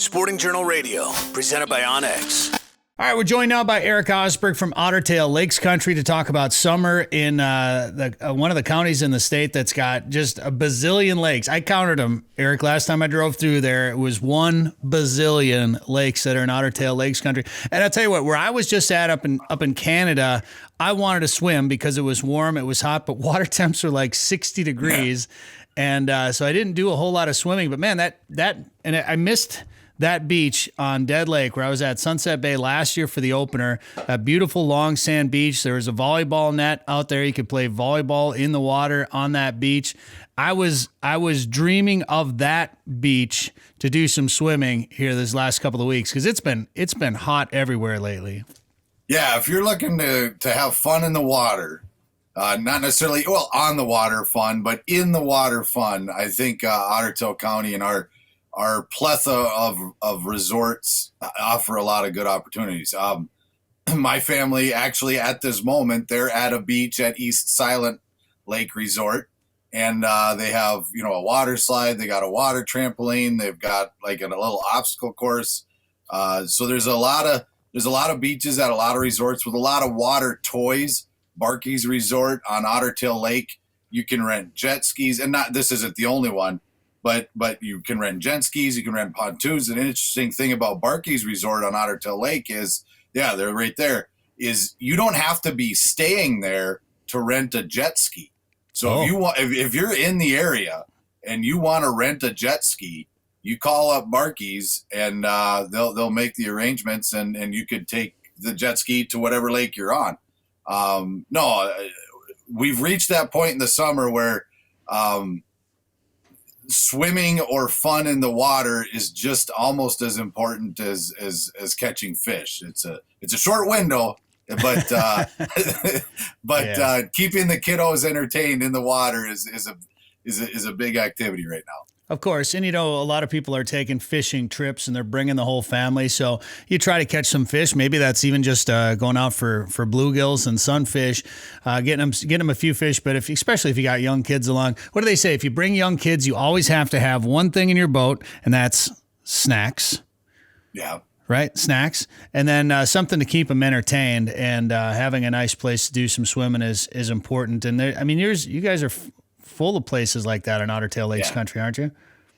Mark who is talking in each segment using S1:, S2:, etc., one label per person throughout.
S1: Sporting Journal Radio, presented by Onyx.
S2: All right, we're joined now by Erik Osberg from Otter Tail Lakes Country to talk about summer in one of the counties in the state that's got just a bazillion lakes. I counted them, Erik, last time I drove through there. It was 1 bazillion lakes that are in Otter Tail Lakes Country. And I'll tell you what, where I was just at up in Canada, I wanted to swim because it was warm, it was hot, but water temps were like 60 degrees. And so I didn't do a whole lot of swimming. But man, and I missed that beach on Dead Lake where I was at Sunset Bay last year for the opener, a beautiful long sand beach. There was a volleyball net out there. You could play volleyball in the water on that beach. I was dreaming of that beach to do some swimming here this last couple of weeks because it's been hot everywhere lately.
S3: Yeah, if you're looking to have fun in the water, not necessarily on the water fun, but in the water fun, I think Otter Tail County and our plethora of resorts offer a lot of good opportunities. My family actually at this moment, they're at a beach at East Silent Lake Resort, and they have, a water slide. They got a water trampoline. They've got like a little obstacle course. So there's a lot of beaches at a lot of resorts with a lot of water toys. Barkey's Resort on Otter Tail Lake, you can rent jet skis, and this isn't the only one. But you can rent jet skis, you can rent pontoons. An interesting thing about Barkey's Resort on Otter Tail Lake is, they're right there, is you don't have to be staying there to rent a jet ski. So if you're in the area and you want to rent a jet ski, you call up Barkey's and they'll make the arrangements and you could take the jet ski to whatever lake you're on. We've reached that point in the summer where swimming or fun in the water is just almost as important as catching fish. It's a short window, but keeping the kiddos entertained in the water is a big activity right now.
S2: Of course. And, a lot of people are taking fishing trips and they're bringing the whole family. So you try to catch some fish. Maybe that's even just going out for bluegills and sunfish, getting them a few fish. But especially if you got young kids along, what do they say? If you bring young kids, you always have to have one thing in your boat, and that's snacks. Yeah. Right? Snacks. And then something to keep them entertained, and having a nice place to do some swimming is important. And you guys are full of places like that in Otter Tail Lakes Country, aren't you?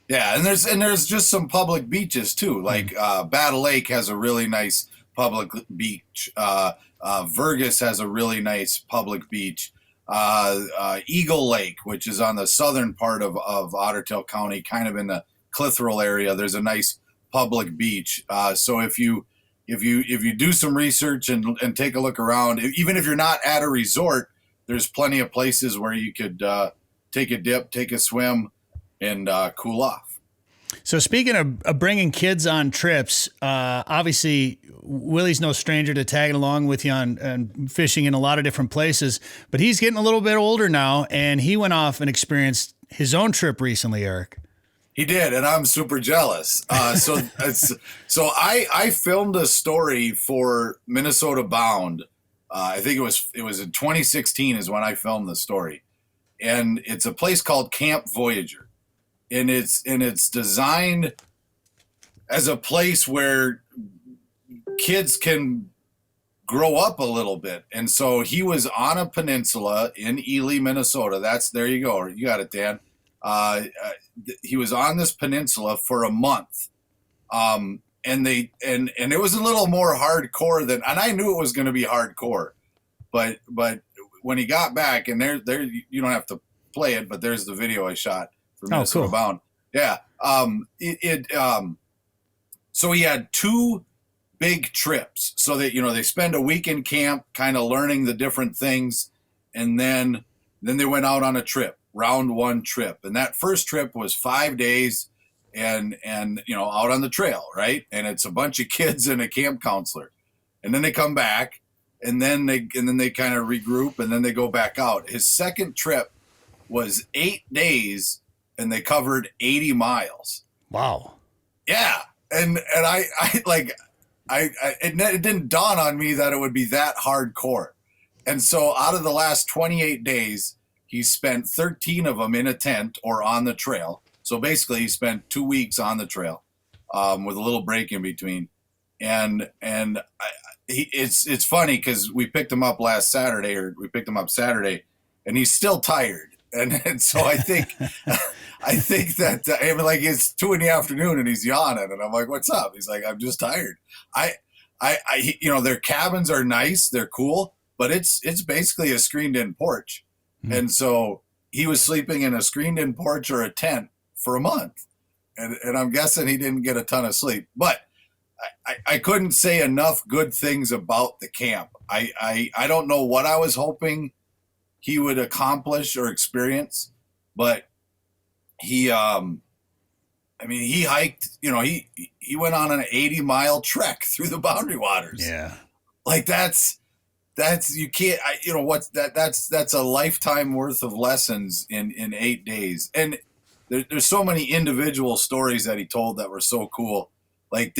S3: Yeah, and there's just some public beaches too. Like Battle Lake has a really nice public beach. Vergas has a really nice public beach. Eagle Lake, which is on the southern part of Otter Tail County, kind of in the Clitheroe area, there's a nice public beach. So if you do some research and take a look around, even if you're not at a resort, there's plenty of places where you could take a dip, take a swim, and cool off.
S2: So speaking of bringing kids on trips, obviously Willie's no stranger to tagging along with you on fishing in a lot of different places, but he's getting a little bit older now, and he went off and experienced his own trip recently, Erik.
S3: He did, and I'm super jealous. So I filmed a story for Minnesota Bound. I think it was in 2016 is when I filmed the story. And it's a place called Camp Voyageur, and it's designed as a place where kids can grow up a little bit. And so he was on a peninsula in Ely, Minnesota. There you go. You got it, Dan. He was on this peninsula for a month. And it was a little more hardcore and I knew it was going to be hardcore, but when he got back, and there you don't have to play it, but there's the video I shot for Minnesota Bound. Yeah. So he had 2 big trips, so that, they spend a week in camp kind of learning the different things. And then they went out on a trip, round 1 trip. And that first trip was 5 days and out on the trail. Right. And it's a bunch of kids and a camp counselor. And then they come back. And then they kind of regroup, and then they go back out. His second trip was 8 days, and they covered 80 miles.
S2: Wow.
S3: Yeah, and it didn't dawn on me that it would be that hardcore. And so, out of the last 28 days, he spent 13 of them in a tent or on the trail. So basically, he spent 2 weeks on the trail. with a little break in between. It's funny because we picked him up Saturday, and he's still tired. And so I think that like it's 2 PM and he's yawning, and I'm like, "What's up?" He's like, "I'm just tired." Their cabins are nice, they're cool, but it's basically a screened-in porch, and so he was sleeping in a screened-in porch or a tent for a month, and I'm guessing he didn't get a ton of sleep, but. I couldn't say enough good things about the camp. I don't know what I was hoping he would accomplish or experience, but he hiked, he went on an 80-mile trek through the Boundary Waters.
S2: Yeah.
S3: Like that's you can't, that's a lifetime worth of lessons in 8 days. And there's so many individual stories that he told that were so cool. Like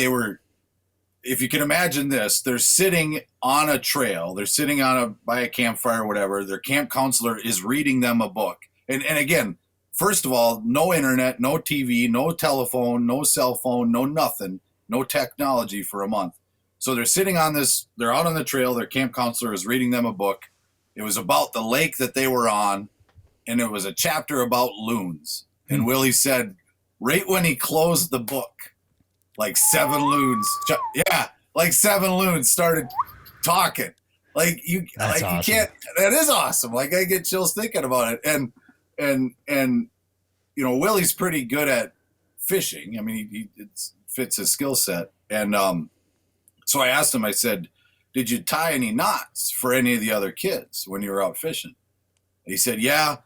S3: if you can imagine this, they're sitting on a trail, they're sitting by a campfire or whatever. Their camp counselor is reading them a book. And again, first of all, no internet, no TV, no telephone, no cell phone, no nothing, no technology for a month. So they're sitting they're out on the trail. Their camp counselor is reading them a book. It was about the lake that they were on, and it was a chapter about loons. And Willie said, right when he closed the book, like 7 loons started talking. That's awesome. You can't, that is awesome. Like I get chills thinking about it. And Willie's pretty good at fishing. I mean, it fits his skill set. And so I asked him, I said, did you tie any knots for any of the other kids when you were out fishing? And he said, yeah.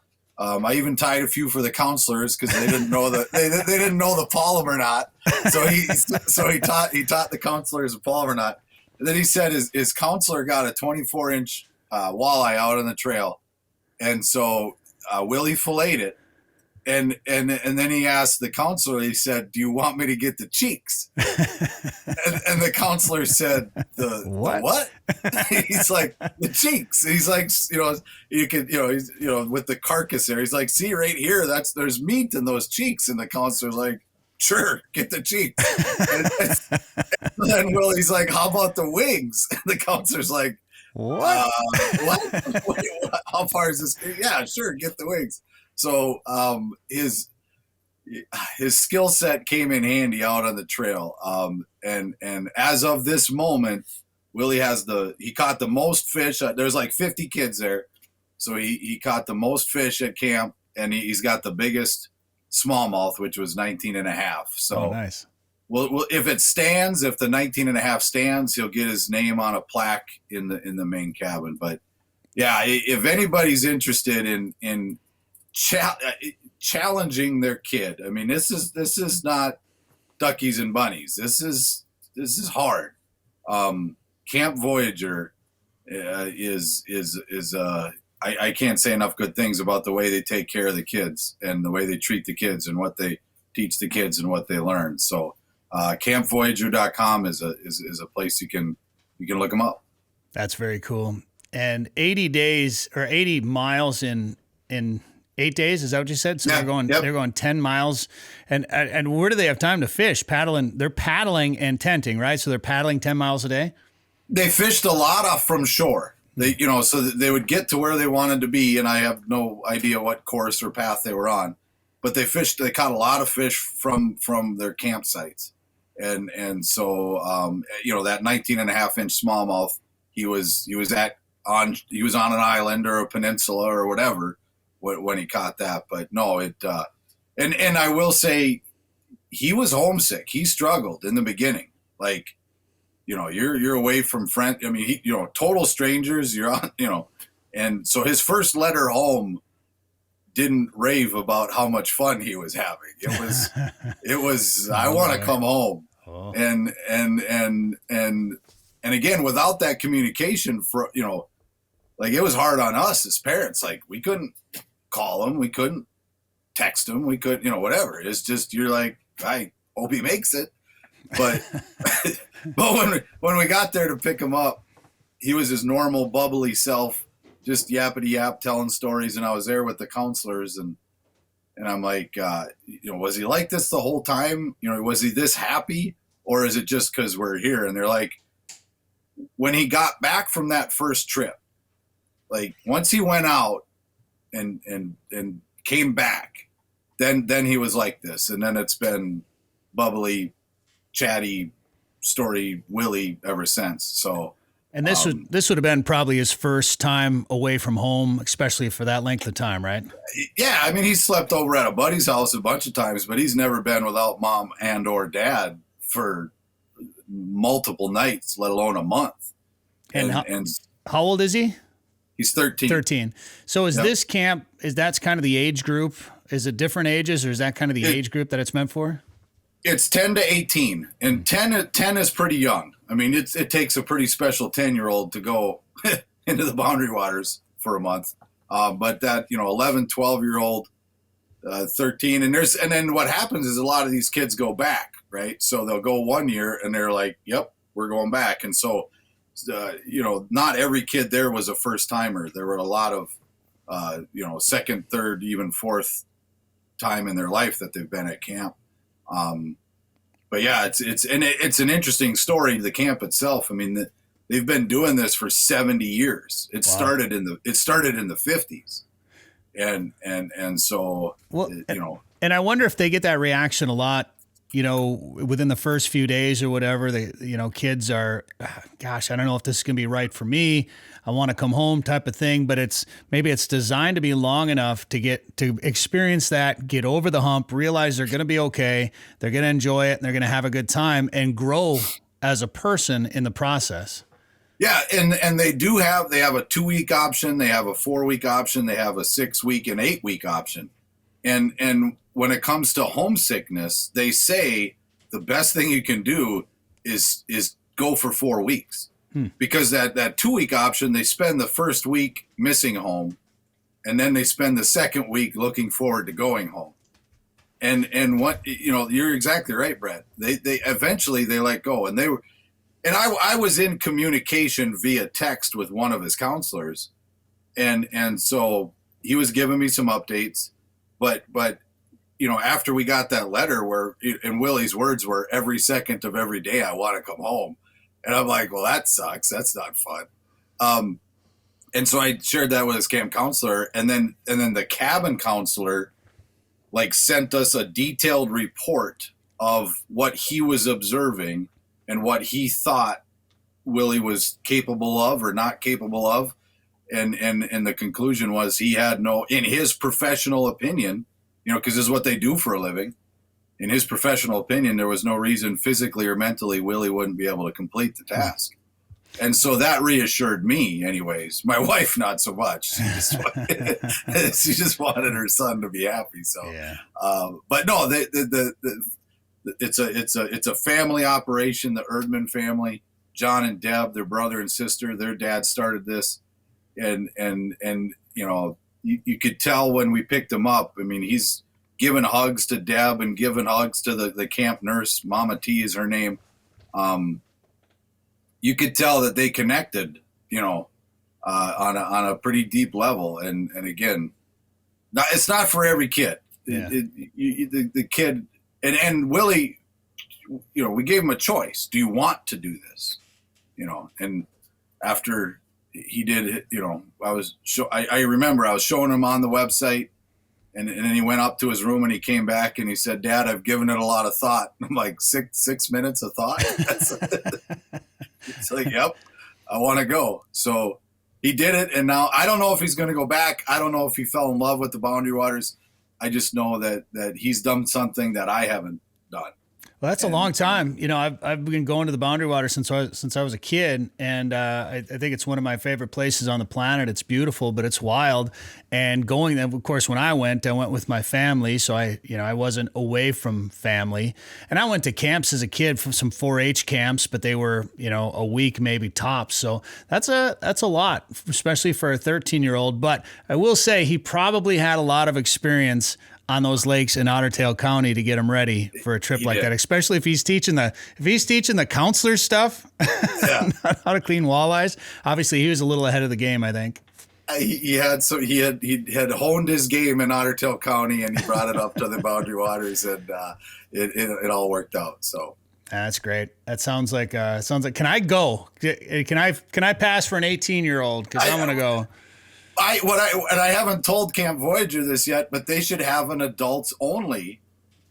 S3: I even tied a few for the counselors because they didn't know they didn't know the Polymer knot. So he taught the counselors a Polymer knot. And then he said his counselor got a 24-inch walleye out on the trail, and so Willie filleted it, and then he asked the counselor. He said, "Do you want me to get the cheeks?" and the counselor said, "The what?" He's like, "The cheeks." He's like, you can, he's, with the carcass there. He's like, "See right here, there's meat in those cheeks." And the counselor's like, "Sure, get the cheeks." And then Willie's like, "How about the wings?" And the counselor's like, "What? What? Wait, what? How far is this?" "Yeah, sure, get the wings." So his skill set came in handy out on the trail. And as of this moment, Willie he caught the most fish. There's like 50 kids there. So he caught the most fish at camp, and he's got the biggest smallmouth, which was 19 and a half. So
S2: nice.
S3: Well, if the 19 and a half stands, he'll get his name on a plaque in the main cabin. But yeah, if anybody's interested in challenging their kid, I mean, this is not duckies and bunnies. This is hard. Camp Voyageur I can't say enough good things about the way they take care of the kids and the way they treat the kids and what they teach the kids and what they learn. So campvoyageur.com is a place you can look them up.
S2: That's very cool. And 80 days or 80 miles in 8 days, is that what you said? So they're going 10 miles. And where do they have time to fish? Paddling. They're paddling and tenting, right? So they're paddling 10 miles a day?
S3: They fished a lot off from shore. So they would get to where they wanted to be, and I have no idea what course or path they were on. But they caught a lot of fish from their campsites. And so that 19 and a half inch smallmouth, he was on an island or a peninsula or whatever when he caught that. But no, and I will say he was homesick. He struggled in the beginning. Like, you're away from friend. I mean, total strangers. You're on, and so his first letter home didn't rave about how much fun he was having. It was I want to come home. Oh. And again, without that communication, like it was hard on us as parents. Like we couldn't call him, we couldn't text him, we could, whatever. It's just, you're like, I hope he makes it. But but when we got there to pick him up, he was his normal bubbly self, just yappity yap telling stories, and I was there with the counselors, and And I'm like, was he like this the whole time? Was he this happy, or is it just because we're here? And they're like, when he got back from that first trip, like once he went out and came back, then he was like this. And then it's been bubbly, chatty story Willie ever since. So,
S2: and this would have been probably his first time away from home, especially for that length of time, right?
S3: Yeah, I mean, he's slept over at a buddy's house a bunch of times, but he's never been without mom and or dad for multiple nights, let alone a month.
S2: And how old is he?
S3: He's 13.
S2: 13. So is this camp, that's kind of the age group? Is it different ages, or is that kind of the age group that it's meant for?
S3: It's 10 to 18, and 10 is pretty young. I mean, it takes a pretty special 10-year-old to go into the Boundary Waters for a month. But that, 11, 12-year-old, 13, and then what happens is a lot of these kids go back, right? So they'll go 1 year and they're like, yep, we're going back. And so, not every kid there was a first timer. There were a lot of, second, third, even fourth time in their life that they've been at camp. But yeah, it's an interesting story, the camp itself. I mean, they've been doing this for 70 years. It started in the 50s. And so,
S2: and I wonder if they get that reaction a lot, within the first few days or whatever. Kids are, gosh, I don't know if this is going to be right for me. I want to come home type of thing, but maybe it's designed to be long enough to experience that, get over the hump, realize they're going to be okay. They're going to enjoy it, and they're going to have a good time and grow as a person in the process.
S3: Yeah. And they have a 2-week option. They have a 4-week option. They have a 6-week and 8-week option. And when it comes to homesickness, they say the best thing you can do is go for 4 weeks. Because that 2-week option, they spend the first week missing home, and then they spend the second week looking forward to going home. And what, you're exactly right, Brett. They eventually they let go, and I was in communication via text with one of his counselors, and so he was giving me some updates, but after we got that letter where, and Willie's words were, every second of every day I want to come home. And I'm like, well, that sucks. That's not fun. And so I shared that with his camp counselor, and then the cabin counselor sent us a detailed report of what he was observing and what he thought Willie was capable of or not capable of. And the conclusion was he had in his professional opinion, because this is what they do for a living. In his professional opinion, there was no reason physically or mentally Willie wouldn't be able to complete the task. And so that reassured me anyways. My wife, not so much. She just wanted her son to be happy. So, yeah. But no, it's a family operation, the Erdman family, John and Deb, their brother and sister, their dad started this. And you could tell when we picked him up, I mean, he's giving hugs to Deb and giving hugs to the camp nurse. Mama T is her name. You could tell that they connected, on a pretty deep level. And again, it's not for every kid. Yeah. The kid and Willie, we gave him a choice. Do you want to do this? And after he did, I remember I was showing him on the website. And then he went up to his room and he came back and he said, "Dad, I've given it a lot of thought." I'm like, six minutes of thought? It's like, yep, I want to go. So he did it. And now I don't know if he's going to go back. I don't know if he fell in love with the Boundary Waters. I just know that he's done something that I haven't done.
S2: Well, that's a long time. I've been going to the Boundary Waters since I was a kid, and I think it's one of my favorite places on the planet. It's beautiful, but it's wild. And going there, of course, when I went with my family, so I wasn't away from family. And I went to camps as a kid, from some 4-H camps, but they were a week maybe tops. So that's a lot, especially for a 13-year-old. But I will say he probably had a lot of experience on those lakes in Otter Tail County to get him ready for a trip like that, especially if he's teaching the counselor stuff, how to clean walleyes. Obviously, he was a little ahead of the game, I think.
S3: he had honed his game in Otter Tail County, and he brought it up to the Boundary Waters, and it all worked out. So
S2: that's great. That sounds like Can I go? Can I pass for an 18-year-old? Because I want to go.
S3: I haven't told Camp Voyageur this yet, but they should have an adults only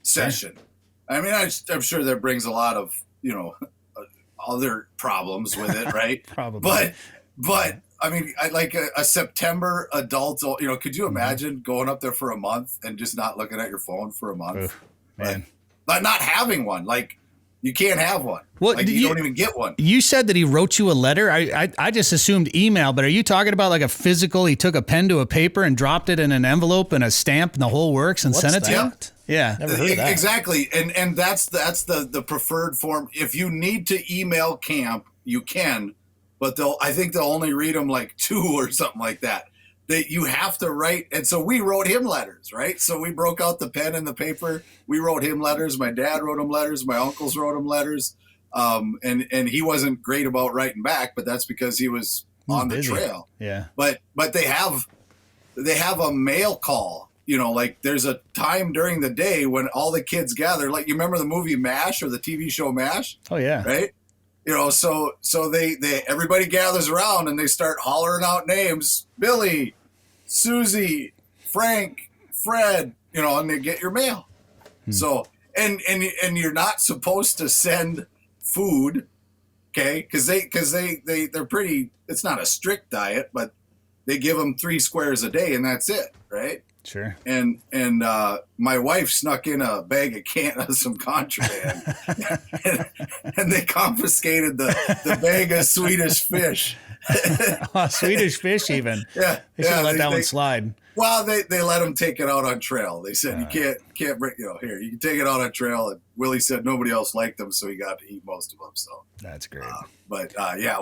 S3: session. I mean, I'm sure that brings a lot of other problems with it, right?
S2: Probably.
S3: But I mean, like a September adult, could you imagine going up there for a month and just not looking at your phone for a month?
S2: Oof, man.
S3: Like not having one. Like you can't have one.
S2: Well,
S3: like you don't even get one.
S2: You said that he wrote you a letter. I just assumed email, but are you talking about like a physical? He took a pen to a paper and dropped it in an envelope and a stamp and the whole works and sent it to you? Yeah.
S4: Never heard of that.
S3: Exactly. And that's the preferred form. If you need to email camp, you can, but I think they'll only read them like 2 or something like that. That you have to write. And so we wrote him letters, right? So we broke out the pen and the paper. We wrote him letters. My dad wrote him letters. My uncles wrote him letters. And he wasn't great about writing back, but that's because he was on the trail.
S2: Yeah.
S3: But they have a mail call. Like there's a time during the day when all the kids gather. Like you remember the movie MASH or the TV show MASH?
S2: Oh yeah.
S3: Right. So they everybody gathers around and they start hollering out names: Billy, Susie, Frank, Fred. And they get your mail. So and you're not supposed to send food, okay? Because they're pretty. It's not a strict diet, but they give them 3 squares a day and that's it, right?
S2: Sure.
S3: And my wife snuck in a bag of some contraband, and they confiscated the bag of Swedish fish.
S2: Swedish fish, even.
S3: Yeah,
S2: they should have let that one slide.
S3: Well, they let them take it out on trail. They said you can't bring here. You can take it out on trail. And Willie said nobody else liked them, so he got to eat most of them. So
S2: that's great.
S3: But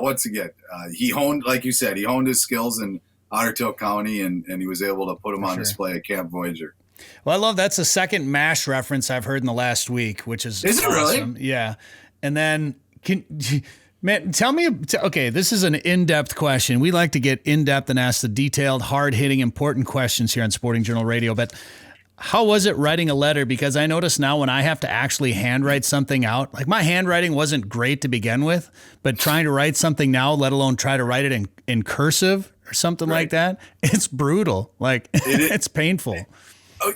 S3: once again, he honed, like you said, he honed his skills in Otter Tail County, and he was able to put them on display at Camp Voyageur.
S2: Well, I love that's the second MASH reference I've heard in the last week, which is
S3: it
S2: awesome.
S3: Really?
S2: Yeah. And then man, tell me, okay, this is an in-depth question. We like to get in-depth and ask the detailed, hard-hitting, important questions here on Sporting Journal Radio, but how was it writing a letter? Because I notice now when I have to actually handwrite something out, like my handwriting wasn't great to begin with, but trying to write something now, let alone try to write it in cursive or something like that, it's brutal. Like it's painful.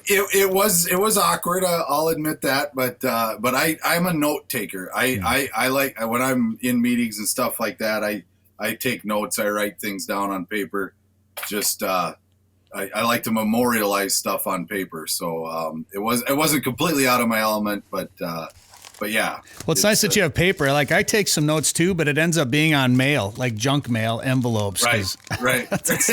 S3: It was awkward. I'll admit that, but I'm a note taker. I like when I'm in meetings and stuff like that. I take notes. I write things down on paper. Just I like to memorialize stuff on paper. So it wasn't completely out of my element, but yeah.
S2: Well, it's nice that you have paper. Like I take some notes too, but it ends up being on mail, like junk mail envelopes.
S3: Right.
S2: That's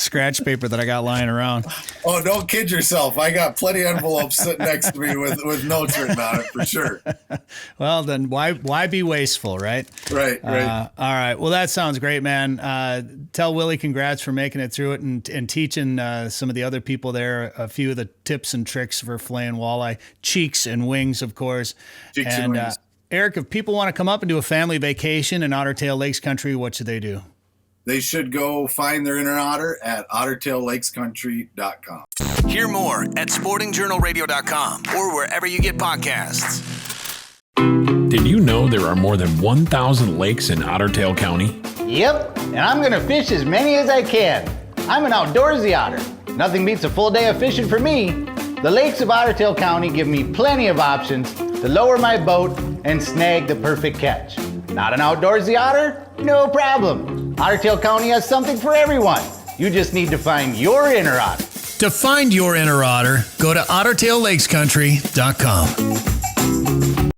S2: scratch paper that I got lying around.
S3: Oh, don't kid yourself. I got plenty of envelopes sitting next to me with notes written on it for sure.
S2: Well, then why be wasteful, right?
S3: Right.
S2: All right. Well, that sounds great, man. Tell Willie congrats for making it through it and teaching some of the other people there a few of the tips and tricks for filleting walleye, cheeks and wings, of course. And Erik, if people want to come up and do a family vacation in Otter Tail Lakes Country, what should they do?
S3: They should go find their inner otter at ottertaillakescountry.com.
S1: Hear more at sportingjournalradio.com or wherever you get podcasts.
S5: Did you know there are more than 1,000 lakes in Otter Tail County?
S6: Yep, and I'm going to fish as many as I can. I'm an outdoorsy otter. Nothing beats a full day of fishing for me. The lakes of Otter Tail County give me plenty of options to lower my boat and snag the perfect catch. Not an outdoorsy otter? No problem. Otter Tail County has something for everyone. You just need to find your inner otter.
S2: To find your inner otter, go to ottertaillakescountry.com.